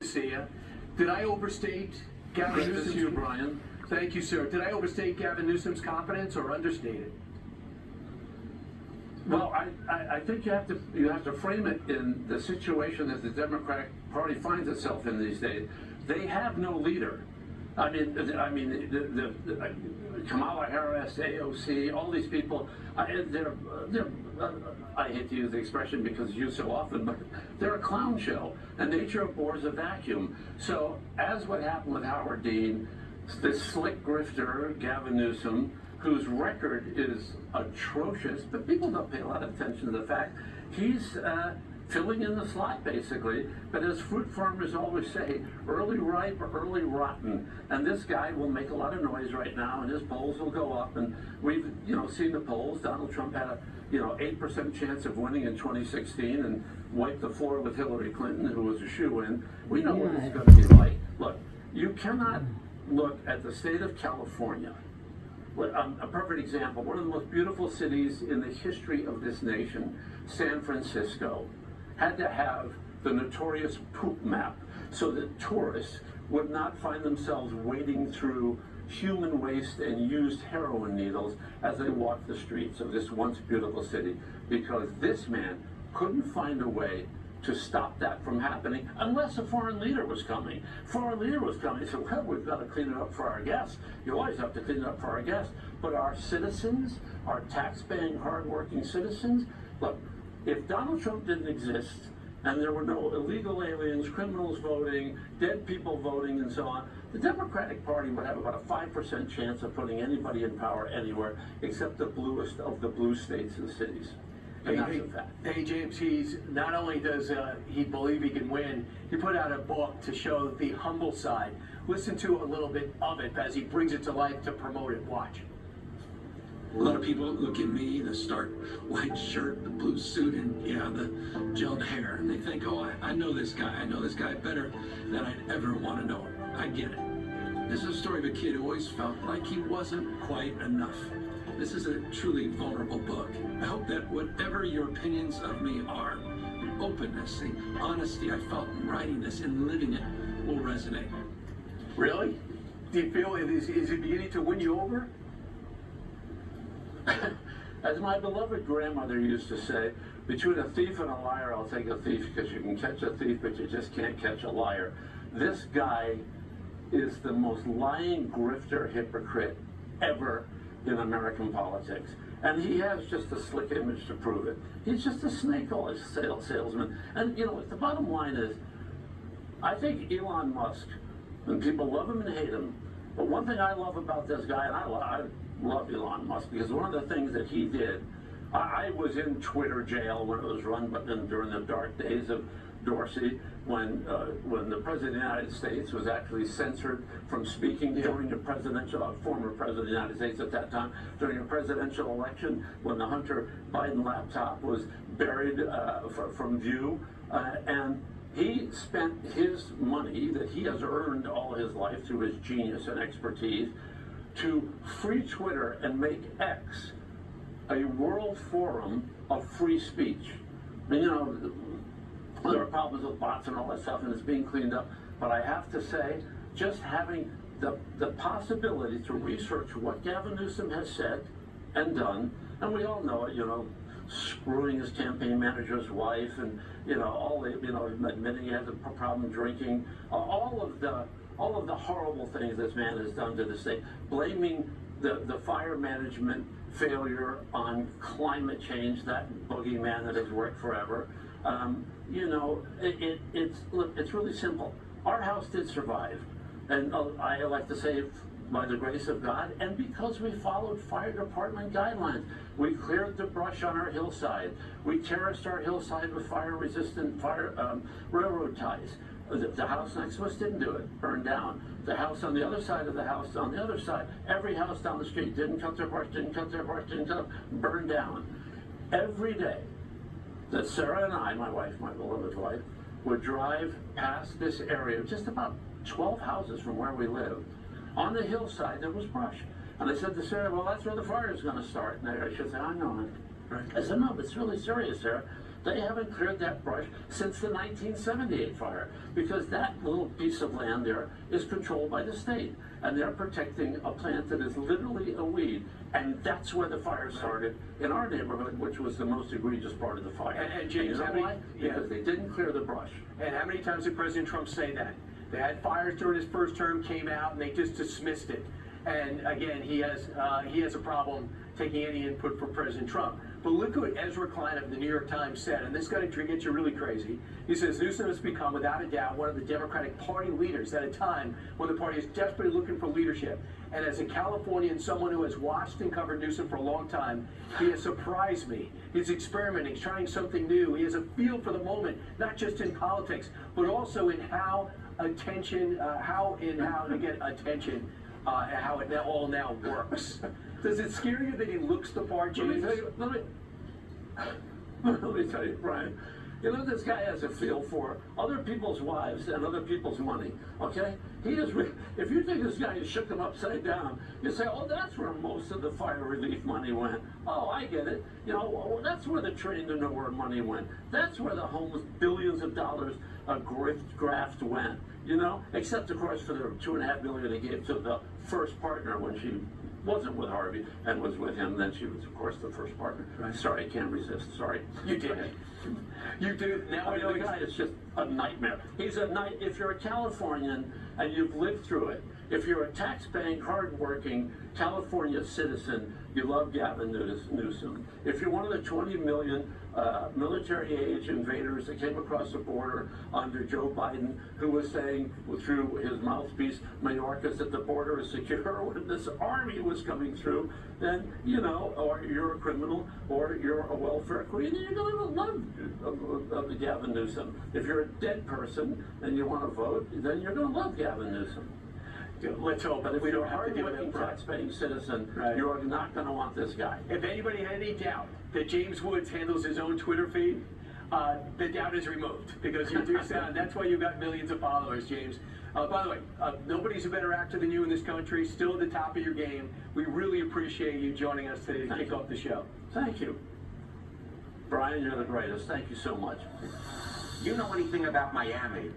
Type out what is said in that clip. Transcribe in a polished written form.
See ya. Did I overstate Gavin Newsom's? You, Brian. Thank you, sir. Did I overstate Gavin Newsom's competence or understate it? Well, I think you have to frame it in the situation that the Democratic Party finds itself in these days. They have no leader. I mean, the Kamala Harris, AOC, all these people. They're I hate to use the expression because it's used so often, but they're a clown show. And nature abhors a vacuum. So, as what happened with Howard Dean, this slick grifter, Gavin Newsom, whose record is atrocious, but people don't pay a lot of attention to the fact he's filling in the slot, basically. But as fruit farmers always say, early ripe or early rotten. And this guy will make a lot of noise right now, and his polls will go up. And we've, seen the polls. Donald Trump had a, 8% chance of winning in 2016 and wiped the floor with Hillary Clinton, who was a shoo-in. We know what it's going to be like. Look, you cannot look at the state of California. A perfect example, one of the most beautiful cities in the history of this nation, San Francisco, had to have the notorious poop map so that tourists would not find themselves wading through human waste and used heroin needles as they walked the streets of this once beautiful city, because this man couldn't find a way to stop that from happening unless a foreign leader was coming. Foreign leader was coming. He said, well, we've got to clean it up for our guests. You always have to clean it up for our guests. But our citizens, our tax-paying, hard-working citizens, look, if Donald Trump didn't exist and there were no illegal aliens, criminals voting, dead people voting, and so on, the Democratic Party would have about a 5% chance of putting anybody in power anywhere except the bluest of the blue states and cities. Hey, James, not only does he believe he can win, he put out a book to show the humble side. Listen to a little bit of it as he brings it to life to promote it. Watch. A lot of people look at me, the stark white shirt, the blue suit, and the gelled hair, and they think, oh, I know this guy. I know this guy better than I'd ever want to know him. I get it. This is a story of a kid who always felt like he wasn't quite enough. This is a truly vulnerable book. I hope that whatever your opinions of me are, the openness, the honesty I felt in writing this and living it will resonate. Really? Do you feel is it beginning to win you over? As my beloved grandmother used to say, between a thief and a liar, I'll take a thief, because you can catch a thief, but you just can't catch a liar. This guy is the most lying grifter hypocrite ever in American politics. And he has just a slick image to prove it. He's just a snake oil salesman. And the bottom line is, I think Elon Musk, and people love him and hate him, but one thing I love about this guy, and I love Elon Musk, because one of the things that he did, I was in Twitter jail when it was run during the dark days of Dorsey, when the President of the United States was actually censored from speaking during the former President of the United States at that time, during a presidential election, when the Hunter Biden laptop was buried from view, and he spent his money that he has earned all his life through his genius and expertise to free Twitter and make X a world forum of free speech. I mean, there are problems with bots and all that stuff, and it's being cleaned up. But I have to say, just having the possibility to research what Gavin Newsom has said and done, and we all know it, screwing his campaign manager's wife, and admitting he has a problem drinking, all of the horrible things this man has done to the state, blaming the fire management failure on climate change, that boogeyman that has worked forever. It's really simple. Our house did survive, and I like to say, by the grace of God, and because we followed fire department guidelines. We cleared the brush on our hillside. We terraced our hillside with fire-resistant railroad ties. The house next to us didn't do it, burned down. The house on the other side of the house, on the other side, every house down the street didn't cut their brush, burned down. Every day that Sarah and I, my wife, my beloved wife, would drive past this area, just about 12 houses from where we live, on the hillside there was brush. And I said to Sarah, well, that's where the fire is going to start. And she said, I know. I said, no, but it's really serious, Sarah. They haven't cleared that brush since the 1978 fire, because that little piece of land there is controlled by the state, and they're protecting a plant that is literally a weed, and that's where the fire started in our neighborhood, which was the most egregious part of the fire. And James, you know how many- why? yeah. Because they didn't clear the brush. And how many times did President Trump say that? They had fires during his first term, came out, and they just dismissed it. And again, he has a problem taking any input from President Trump. But look what Ezra Klein of the New York Times said, and this guy gets you really crazy. He says, Newsom has become, without a doubt, one of the Democratic Party leaders at a time when the party is desperately looking for leadership. And as a Californian, someone who has watched and covered Newsom for a long time, he has surprised me. He's experimenting, he's trying something new. He has a feel for the moment, not just in politics, but also in how to get attention, how it all now works. Does it scare you that he looks the part, Let me James? tell you, let me tell you, Brian. You know, this guy has a feel for other people's wives and other people's money, okay? He is, if you think this guy shook him upside down, you say, oh, that's where most of the fire relief money went. Oh, I get it. You know, oh, that's where the train to nowhere money went. That's where the homeless billions of dollars of graft went, you know? Except, of course, for the $2.5 million they gave to the first partner when she wasn't with Harvey and was with him, then she was, of course, the first partner. Right. Sorry, I can't resist. Sorry. You did. You do. Now I I mean, know the guy is just a nightmare. He's a night. If you're a Californian and you've lived through it, if you're a tax-paying, hard-working California citizen, you love Gavin Newsom. If you're one of the 20 million military-age invaders that came across the border under Joe Biden, who was saying through his mouthpiece, Mayorkas, that the border is secure when this army was coming through, then, you know, or you're a criminal, or you're a welfare queen, and you're going to love Gavin Newsom. If you're a dead person and you want to vote, then you're going to love Gavin Newsom. Let's hope. But if we you're don't a have to deal with hard-working, that. tax-paying citizen, Right. you're not going to want this guy. If anybody had any doubt that James Woods handles his own Twitter feed, the doubt is removed, because you do sound. That's why you got millions of followers, James. By the way, nobody's a better actor than you in this country. Still at the top of your game. We really appreciate you joining us today to kick off the show. Thank you. Brian, you're the greatest. Thank you so much. You know anything about Miami?